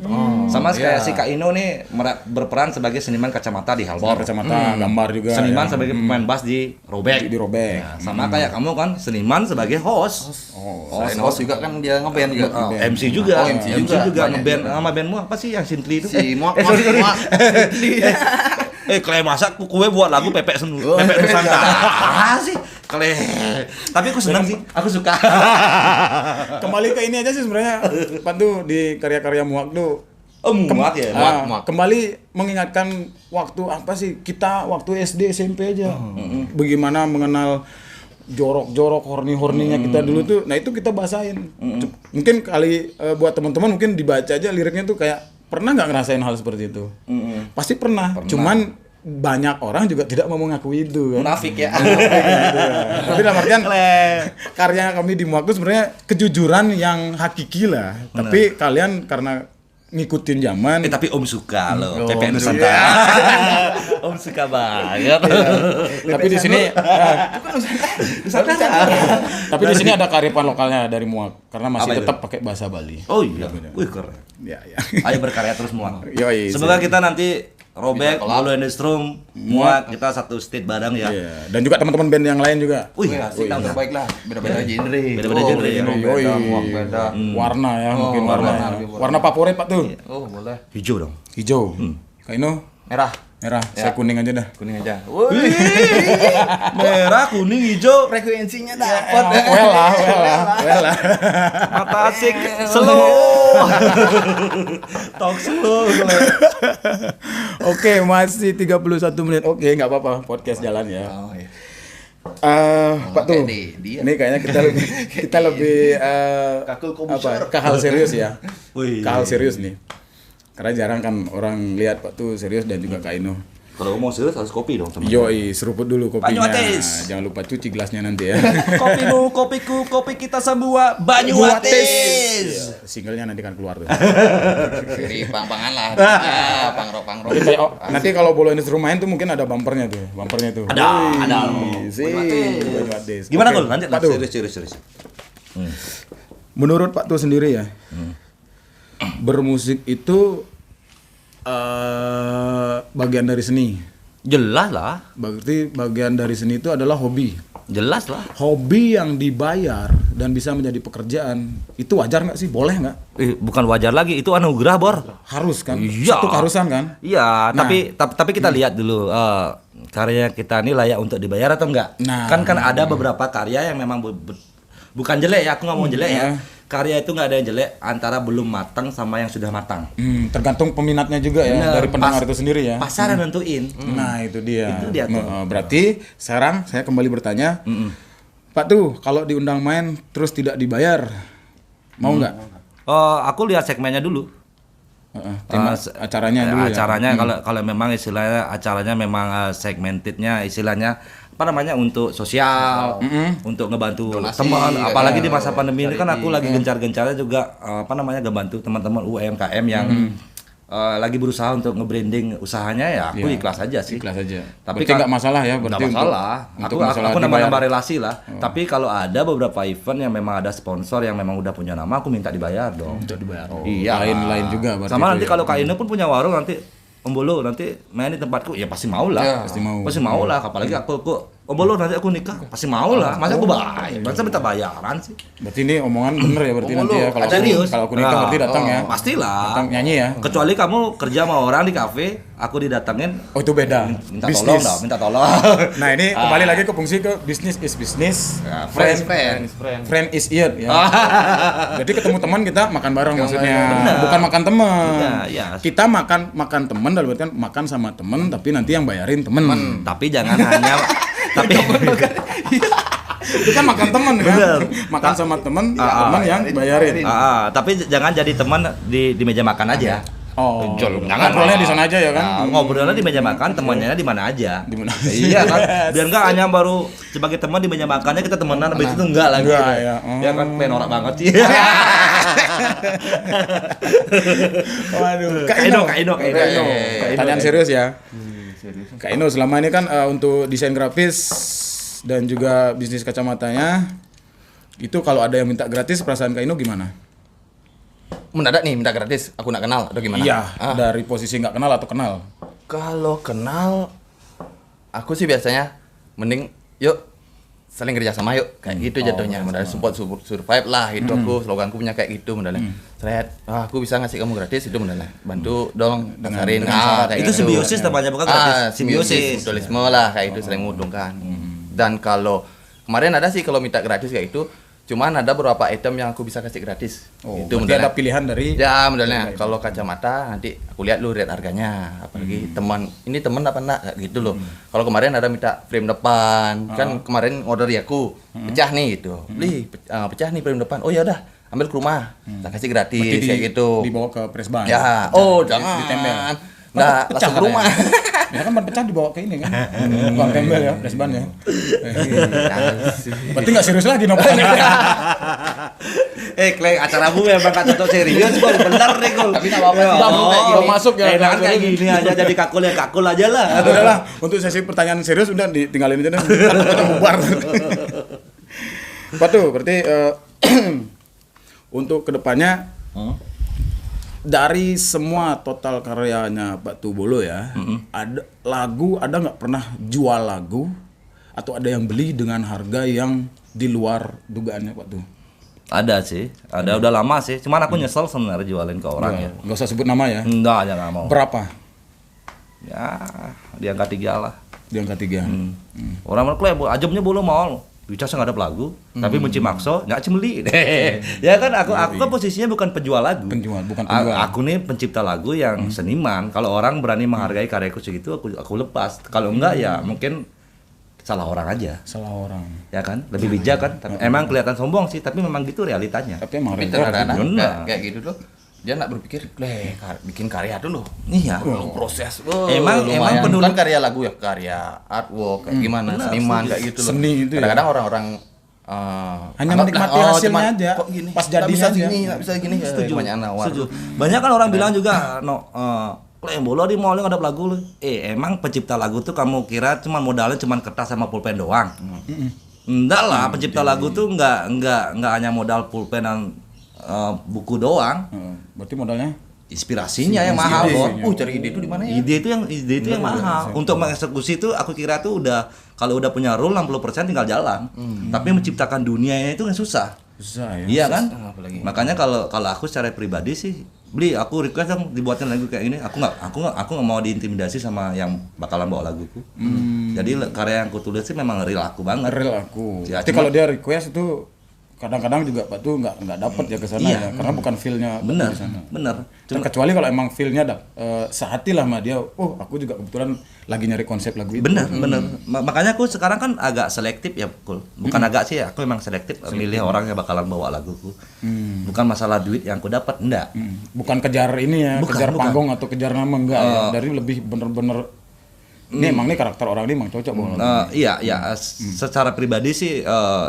Sama kayak si Kak Ino nih berperan sebagai seniman kacamata di Halbor. Kacamata, gambar juga. Seniman ya. sebagai pemain bass di Robek. Di Robek. Nah, sama kayak kamu kan seniman sebagai host. Selain host juga kan dia ngeband juga. MC juga. MC juga banyak ngeband juga. sama bandmu apa sih yang Sintli itu? Si Muak. Kle masak kue buat lagu pepek Nusantara sih. Kle. Tapi aku senang sih. Aku suka. Kembali ke ini aja sih sebenarnya. Pandu di karya-karya Muak tuh Muak ya. Muak. kembali mengingatkan waktu apa sih kita waktu SD SMP aja. Bagaimana mengenal jorok-jorok horny-horninya kita dulu tuh. Nah, itu kita bahasain. Mungkin kali buat teman-teman mungkin dibaca aja liriknya tuh kayak pernah nggak ngerasain hal seperti itu? Pasti pernah. Cuman banyak orang juga tidak mau mengakui itu kan. Munafik ya. Tapi dalam artian karya kami di Muak itu sebenarnya kejujuran yang hakiki lah. Tapi kalian karena ngikutin zaman. Tapi Om suka loh, Oh, pepek Om Nusantara. Om suka banget. Tapi di sini tapi di sini ada kearifan lokalnya dari Muak karena masih Apa itu? tetap pakai bahasa Bali. Oh iya. Wih keren. Ya, ya. Ayo berkarya terus Muak. Yoi, Semoga kita nanti Robek, Lolo and the Strom, Muak, kita satu state bareng ya. Iya. Dan juga teman-teman band yang lain juga. Wih, Asik yang terbaik lah. Beda-beda genre. Beda-beda genre ya. Yoi. Beda, Muak beda. Warna ya, mungkin warna. warna. Warna favorit Pak tuh. Oh, boleh. hijau dong. Hijau. Kak Ino Merah. merah. Saya kuning aja dah. Kuning aja. Merah, kuning, hijau. Frekuensinya dapat. Well lah. Mata asik, slow. Talk slow. Oke, masih 31 menit. Oke, nggak apa-apa. Podcast jalan ya. Oh, iya. Pak tuh. dia. Ini kayaknya kita lebih Kakul komputer. ke hal serius ya. Wih. Ke hal serius nih. Karena jarang kan orang lihat Pak tuh serius dan juga Kak Ino. Kalau mau serius harus kopi dong teman. Yoi, seruput dulu kopinya. Banyuatis. Jangan lupa cuci gelasnya nanti ya. Kopimu, kopiku, kopi kita semua Banyuatis. Iya, singlenya nanti kan keluar tuh. Jadi pang-pangan lah. Pang-rock. Jadi kayak nanti kalau Bolo Industri main tuh mungkin ada bumpernya tuh. Bumpernya tuh. Ada. Banyuatis. Gimana Oke, Kul? Lanjut Pak lah. tuh. Serius. Menurut Pak tuh sendiri ya. Bermusik itu bagian dari seni. Jelas lah. Berarti bagian dari seni itu adalah hobi. Jelas lah. Hobi yang dibayar dan bisa menjadi pekerjaan itu wajar nggak sih? Boleh nggak? Bukan wajar lagi, itu anugerah, Bor. Harus kan? Iya. Satu keharusan kan? Iya, Nah. tapi kita lihat dulu karya kita ini layak untuk dibayar atau enggak. Nah. Kan ada beberapa karya yang memang bukan jelek ya, aku nggak mau jelek ya. Karya itu nggak ada yang jelek antara belum matang sama yang sudah matang. Tergantung peminatnya juga ya Bener, dari pendengar itu sendiri ya. Pasar yang nentuin. Nah itu dia. Itu dia tuh. Berarti sekarang saya kembali bertanya, Pak tuh kalau diundang main terus tidak dibayar, mau nggak? Aku lihat segmennya dulu. Tema acaranya dulu ya. Acaranya kalau memang istilahnya acaranya memang segmentednya istilahnya apa namanya untuk sosial, untuk ngebantu Donasi, teman, ya apalagi kan? di masa pandemi ini kan Charity. aku lagi gencar-gencarnya juga apa namanya ngebantu teman-teman UMKM yang lagi berusaha untuk nge-branding usahanya ya aku Iya. ikhlas aja sih. Ikhlas aja. Tapi Berarti nggak masalah ya, Nggak berarti masalah. untuk Aku masalah nambah-nambah dibayar. relasi lah. Tapi kalau ada beberapa event yang memang ada sponsor yang memang udah punya nama, aku minta dibayar dong. Untuk dibayar. Iya. Lain juga berarti Sama itu nanti ya. kalau Kak Ino pun punya warung nanti Om Bolo nanti main di tempatku ya pasti mau lah. Ya, pasti mau. Pasti mau lah. Apalagi aku Om Bolo nanti aku nikah pasti mau lah. Masa aku bayar? Masa minta bayaran sih? Berarti ini omongan bener ya berarti Oh, nanti ya lu, kalau serius? kalau aku nikah Nah, berarti datang ya. Pastilah. Datang nyanyi ya. Kecuali kamu kerja sama orang di kafe, aku didatengin Oh itu beda. minta tolong dong, minta tolong. Nah ini kembali lagi ke fungsi ke business is business, Ya, friend friend. is eat ya. Jadi ketemu teman kita makan bareng maksudnya, Benar. bukan makan teman. Iya, iya. Kita makan teman dalam artian makan sama teman tapi nanti yang bayarin teman. Tapi jangan hanya tapi Itu kan makan teman kan. Bener. Makan sama teman, teman yang bayarin. tapi jangan jadi teman di meja makan aja. Oh, Jangan. ngobrolnya di sana aja ya kan. Nah, ngobrolnya di meja makan, temannya di mana aja. Di mana? Iya kan. Biar enggak hanya baru sebagai teman di meja makannya kita temenan habis itu enggak lagi. Enggak, ya. Ya kan penorak banget sih. Waduh, Kak Ino. Pertanyaan serius ya. Kak Ino selama ini kan untuk desain grafis dan juga bisnis kacamatanya itu kalau ada yang minta gratis perasaan Kak Ino gimana? Mendadak nih minta gratis, aku nggak kenal atau gimana? Iya, Ah, dari posisi nggak kenal atau kenal. kalau kenal, aku sih biasanya mending yuk saling kerja sama yuk kayak gitu jatuhnya. Mendadak support survive lah itu aku sloganku punya kayak gitu mendadak. Thread, aku bisa ngasih kamu gratis itu mendadak. Bantu dong dasarin kayak Itu gitu. simbiosis namanya bukan gratis. Simbiosis, mutualisme lah kayak itu saling menguntungkan. Dan kalau kemarin ada sih kalau minta gratis kayak itu, cuman ada beberapa item yang aku bisa kasih gratis. Oh, itu berarti ada pilihan dari ya modelnya kalau kacamata nanti aku lihat lu rate harganya apalagi teman ini teman apa enggak kayak gitu loh. Kalau kemarin ada minta frame depan kan kemarin order ya aku pecah nih gitu beli pecah nih frame depan oh ya udah ambil ke rumah tak kasih gratis berarti kayak gitu dibawa ke press ban. ya jangan ditempel. nggak Pecah langsung ke kan rumah Ya kan ban pecah dibawa ke ini kan. Bang tempel ya, press ban ya. Berarti nggak serius lagi no. Kleng acaramu memang kata cocok serius kok bener nih kok. Tapi nggak apa-apa sih, Bang, kayak kalau gini. masuk ya. Enak kayak gini aja jadi kakul ya kakul aja lah. Udahlah, untuk sesi pertanyaan serius udah ditinggalin aja deh. Kita bubar. Pak tuh, berarti untuk kedepannya dari semua total karyanya Pak Tubolo ya, ada nggak pernah jual lagu atau ada yang beli dengan harga yang di luar dugaannya Pak tuh? Ada sih, ada udah lama sih. Cuman aku nyesel sebenarnya jualin ke orang ya. Nggak usah sebut nama ya. Enggak, jangan mau. Berapa? Ya, di angka 3 lah. Di angka 3. Orang mereka ajabnya belum mau. Bisa nggak ada lagu, tapi menci makso, nggak cemeli. Ya kan aku kan posisinya bukan penjual lagu. Bukan penjual. Aku nih pencipta lagu yang seniman. Kalau orang berani menghargai karyaku segitu, aku lepas. Kalau enggak ya mungkin salah orang aja. Salah orang. Ya kan? Lebih bijak kan? Emang kelihatan sombong sih, tapi memang gitu realitanya. Tapi emang Tapi repot. kadang-kadang bener. kayak gitu tuh dia nggak berpikir bikin karya dulu Iya. lu proses Emang lumayan. penulis- Bukan karya lagu ya karya artwork kayak gimana seniman kayak gitu loh Seni itu ya. kadang-kadang orang Hanya anggap menikmati lah, hasilnya cuman, aja, kok gini pas nggak jadinya bisa aja. gini nggak bisa gini banyak nawar Setuju. Banyak kan orang bilang juga, Kleng Bolo di mall ada lagu lu. Emang pencipta lagu tuh kamu kira cuma modalnya cuma kertas sama pulpen doang? Enggak lah, pencipta lagu tuh enggak hanya modal pulpen dan buku doang. Berarti modalnya Inspirasinya yang mahal, Bos. cari ide itu di mana ya Ide itu yang mahal. Untuk mengeksekusi itu aku kira tuh udah kalau udah punya rule 60% tinggal jalan. Tapi menciptakan dunianya itu kan susah. susah ya. Iya kan? apalagi. Makanya kalau aku secara pribadi sih, beli aku request dong dibuatin lagu kayak ini. Aku nggak mau diintimidasi sama yang bakalan bawa laguku. Jadi karya yang aku tulis sih memang real aku banget. Real aku. Ya, Tapi cuma- kalau dia request itu kadang-kadang juga Pak tuh nggak dapat ya ke sana Iya. ya, karena bukan feel-nya Pak Bener, di sana. bener. Kecuali kalau emang feel-nya sehati lah sama dia. Oh, aku juga kebetulan lagi nyari konsep lagu itu. Bener. Makanya aku sekarang kan agak selektif ya, Kul. Bukan agak sih, aku emang selektif milih orang yang bakalan bawa laguku. Bukan masalah duit yang aku dapat, enggak. Bukan kejar ini ya, Bukan, kejar bukan. panggung atau kejar nama enggak ya. Dari lebih bener-bener ini emang nih karakter orang ini emang cocok banget. Iya, secara pribadi sih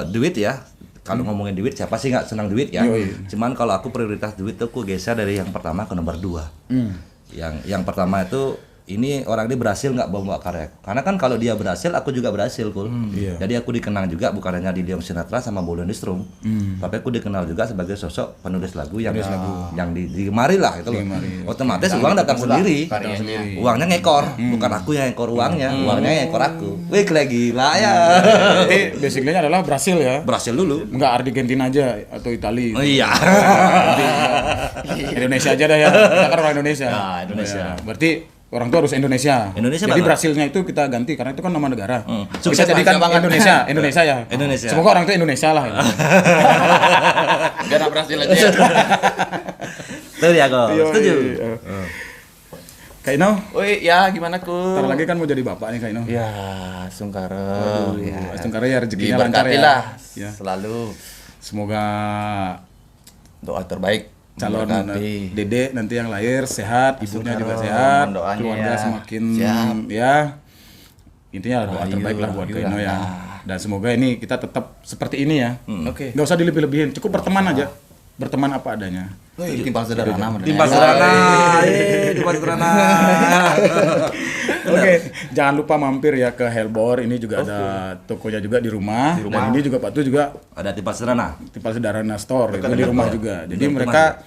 duit ya. Kalau ngomongin duit, siapa sih nggak senang duit ya? Yoi. Cuman kalau aku prioritas duit tuh aku geser dari yang pertama ke nomor 2. Yang pertama itu ini orang ini berhasil nggak bawa karya. Karena kan kalau dia berhasil, aku juga berhasil, Kul. Iya. Jadi aku dikenang juga bukan hanya di Leong Sinatra sama Bolo Strum, tapi aku dikenal juga sebagai sosok penulis lagu yang digemari lah itu loh. Otomatis uang datang sendiri. Uangnya ngekor, bukan aku yang ngekor uangnya, uangnya ngekor aku. Wih, gila ya. Jadi basically-nya adalah Brasil ya. Berhasil dulu. Enggak Argentina aja atau Italia. Oh, iya. Indonesia aja dah ya. Kita kan orang Indonesia. Nah, Indonesia. Ya, berarti orang tua harus Indonesia. Indonesia Jadi banget. Brasilnya itu kita ganti karena itu kan nama negara. Sukses Kita jadikan banget. Indonesia ya. Indonesia. Semoga orang itu Indonesia lah. Biar Brasil aja. Tuh ya, kok. Setuju. Kak Ino, Woi, ya gimana Kul? ntar lagi kan mau jadi bapak nih Kak Ino. Ya, Sungkara. Ya. Sungkara ya rezekinya lancar Diberkati ya. lah. Ya. Selalu Semoga doa terbaik. calon Diberkati. dede nanti yang lahir sehat, ibunya juga Sungkara, sehat, doanya keluarga ya. semakin Siap. ya. Intinya doa Ayu, terbaik lah buat Kak Ino ya. alhamdulillah. Dan semoga ini kita tetap seperti ini ya. Oke. Nggak usah dilebih-lebihin, cukup berteman aja. Berteman apa adanya. Timpal sederhana. Timpal sederhana. Timpal sederhana. Oke, jangan lupa mampir ya ke Hellbor. Ini juga ada tokonya juga di rumah. Dan ini juga Pak Tu juga Ada timpal sederhana. Timpal Sederhana Store itu di rumah juga. Jadi mereka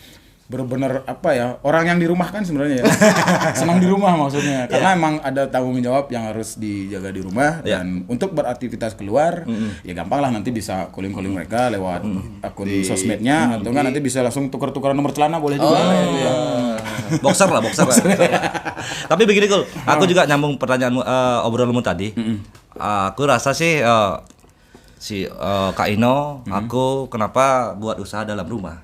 benar-benar apa ya, orang yang di rumah kan sebenarnya ya. Senang di rumah maksudnya. Karena emang ada tanggung jawab yang harus dijaga di rumah dan untuk beraktivitas keluar ya gampang lah, nanti bisa calling mereka lewat akun sosmednya atau enggak nanti bisa langsung tukar-tukaran nomor celana boleh juga gitu ya. Boxer lah. Tapi begini, Kul. Aku juga nyambung pertanyaanmu, obrolanmu tadi. Aku rasa sih Kak Ino, aku kenapa buat usaha dalam rumah.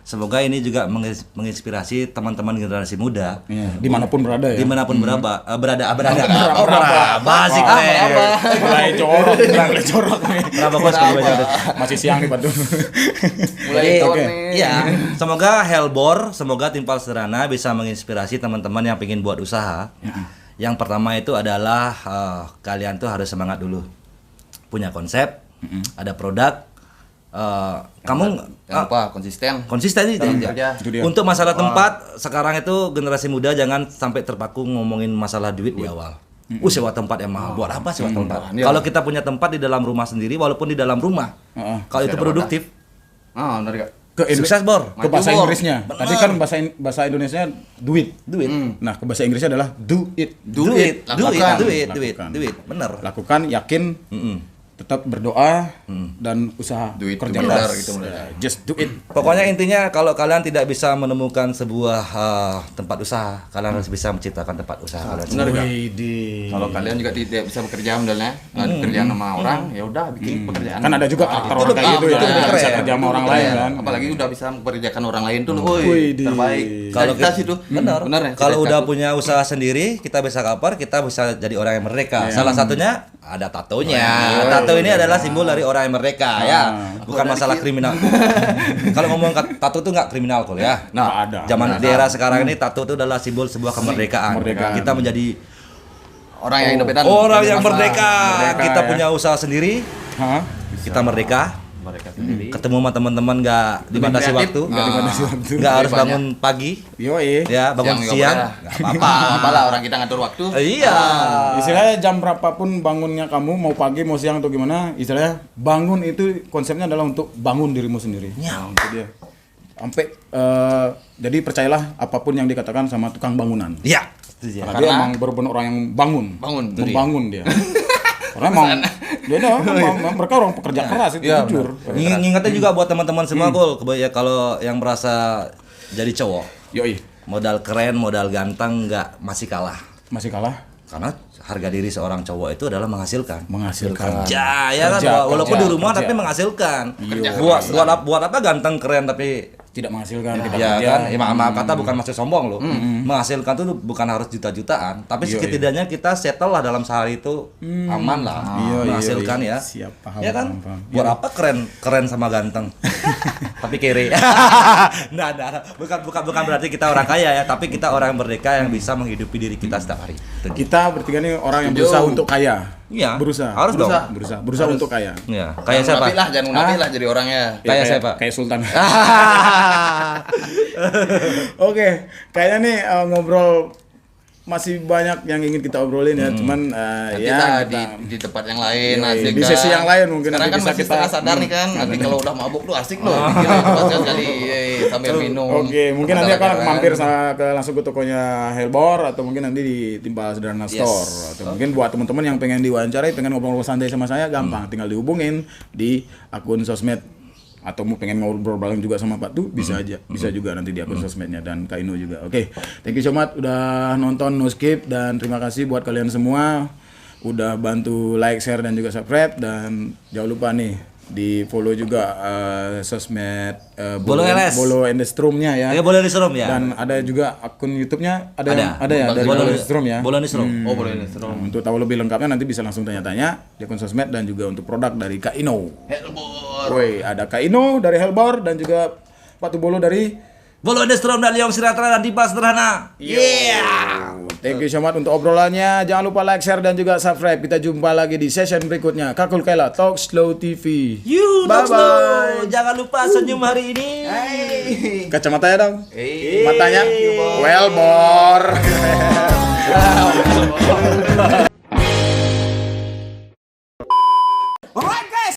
Semoga ini juga menginspirasi teman-teman generasi muda. Iya, dimanapun berada ya. Dimanapun berada. Basi mulai jorok nih. Kenapa bos? Masih siang nih Pak Tu. Mulai tahun Oke. nih. Iya, semoga Hellbor, semoga Timpal Sederhana bisa menginspirasi teman-teman yang ingin buat usaha. Yang pertama itu adalah kalian tuh harus semangat dulu. Punya konsep, ada produk. Kamu Jangan lupa konsisten. konsisten itu Dalam ya. kerja. Itu dia. Untuk masalah tempat, sekarang itu generasi muda jangan sampai terpaku ngomongin masalah duit di awal. Sewa tempat yang mahal. Buat apa sewa tempat? Iya. Kalau kita punya tempat di dalam rumah sendiri, walaupun di dalam rumah, kalau itu Ada produktif, Benar Kak. sukses Bor. Ke bahasa Maju, Bor. Inggrisnya. Tadi kan bahasa Indonesia duit. Nah, ke bahasa Inggrisnya adalah do it. Do it. Lakukan. Lakukan. Duit, bener. Lakukan, yakin, tetap berdoa dan usaha Do it kerja together keras. gitu mulai. Just do it. Pokoknya intinya kalau kalian tidak bisa menemukan sebuah tempat usaha, kalian harus bisa menciptakan tempat usaha kalian Benar sendiri. Kak. Widih. Kalau kalian juga tidak bisa bekerja modelnya, kerja sama orang, ya udah bikin pekerjaan. Kan ada juga karakter orang kayak gitu ya, benar. tidak bisa Keren. kerja sama orang lain kan. Apalagi udah bisa mempekerjakan orang lain tuh, Widih. terbaik. Kalau Kita kita- situ, Benar. benar ya. Kalau cita-citaku. udah punya usaha sendiri, kita bisa cover, kita bisa jadi orang yang merdeka. Salah satunya ada tatonya. Tato ini adalah simbol dari orang yang merdeka ya. Bukan masalah kriminal. Kalau ngomong tato itu nggak kriminal kok ya. Nggak ada. Zaman di era sekarang ini tato itu adalah simbol sebuah kemerdekaan. Kemerdekaan. Kita menjadi orang yang independen, orang yang bebas lah. merdeka. Merdeka, Kita ya. punya usaha sendiri, Hah? kita merdeka. Mereka sendiri. Ketemu sama teman-teman nggak dibatasi kreatif. waktu, Nggak dibatasi waktu. nggak harus Lebih bangun pagi, Yoi. ya bangun juga siang, boleh. nggak Nggak apa-apa. apa-apa lah, orang kita ngatur waktu. Iya. Istilahnya jam berapapun bangunnya kamu, mau pagi mau siang atau gimana, istilahnya bangun itu konsepnya adalah untuk bangun dirimu sendiri. Ya. Nah, itu dia. Sampai jadi percayalah apapun yang dikatakan sama tukang bangunan. Iya. Setuju ya. Karena dia emang benar-benar orang yang bangun. Bangun. Membangun dia. Karena emang mereka orang pekerja keras itu Iya, jujur. Ngingetin juga buat teman-teman semua Kul, kalau yang merasa jadi cowok, Yoi, modal keren, modal ganteng nggak masih kalah. masih kalah. Karena harga diri seorang cowok itu adalah menghasilkan. Menghasilkan. Ya, ya kan, Kerja, walaupun kerja, di rumah kerja. tapi menghasilkan. Iya. Buat apa ganteng keren tapi Tidak menghasilkan, tidak ya kerja. kan, maaf kata bukan maksud sombong loh. Menghasilkan tuh bukan harus juta-jutaan, tapi Iya, setidaknya kita settle lah dalam sehari itu aman lah, Iya, menghasilkan iya, iya. ya. Siap, paham, Ya kan? paham. Buat apa keren sama ganteng? Tapi kere. Nah, bukan berarti kita orang kaya ya, tapi kita orang merdeka yang bisa menghidupi diri kita setiap hari. Itu dia. Kita bertiga nih orang yang Setuju. berusaha untuk kaya. Iya. Berusaha. Harus dong. Berusaha untuk kaya. Iya. Kayak siapa? Munafik lah, jangan munafik lah jadi orangnya. Kayak siapa? Kayak Sultan. Oke, kayaknya nih ngobrol masih banyak yang ingin kita obrolin ya, cuman Nanti ya lah kita- di tempat yang lain Yoi, asik di kan. sesi yang lain mungkin Sekarang nanti kan bisa masih kita- setengah sadar nih kan. Nanti kalau udah mabuk tuh asik loh. Dikira sekali sambil minum. Oke, mungkin nanti akan Jalan-jalan. mampir langsung ke tokonya Hellbor atau mungkin nanti di Timpal Sederhana Store atau mungkin buat teman-teman yang pengen diwawancarai, pengen ngobrol-ngobrol santai sama saya gampang, tinggal dihubungin di akun sosmed atau mau pengen ngobrol bareng juga sama Pak tuh bisa aja, bisa juga nanti di akun sosmednya dan Kak Ino juga. Oke, thank you so much udah nonton No Skip dan terima kasih buat kalian semua udah bantu like, share dan juga subscribe dan jangan lupa nih di follow juga sosmed Bolo LS. Bolo Endestrum-nya ya. Ya boleh disuruh ya. Dan ada juga akun YouTube-nya ada Ada. ada ya dari Bolo Bolo Endestrum ya. Boleh disuruh. Oh, boleh nih, seru. Untuk tahu lebih lengkapnya nanti bisa langsung tanya-tanya di akun sosmed dan juga untuk produk dari Kak Ino. Hellbor. Woi, ada Kak Ino dari Hellbor dan juga Pak Tubolo dari Bolo Destrom dan Liong Siratra dan Timpal Sederhana. Thank you so much untuk obrolannya. Jangan lupa like, share dan juga subscribe. Kita jumpa lagi di session berikutnya. Kakul Kela Talk Slow TV. You Bye Dogs bye. Slow. Jangan lupa senyum hari ini. Kacamatanya dong. Hey. Matanya. Well, Bor. Alright,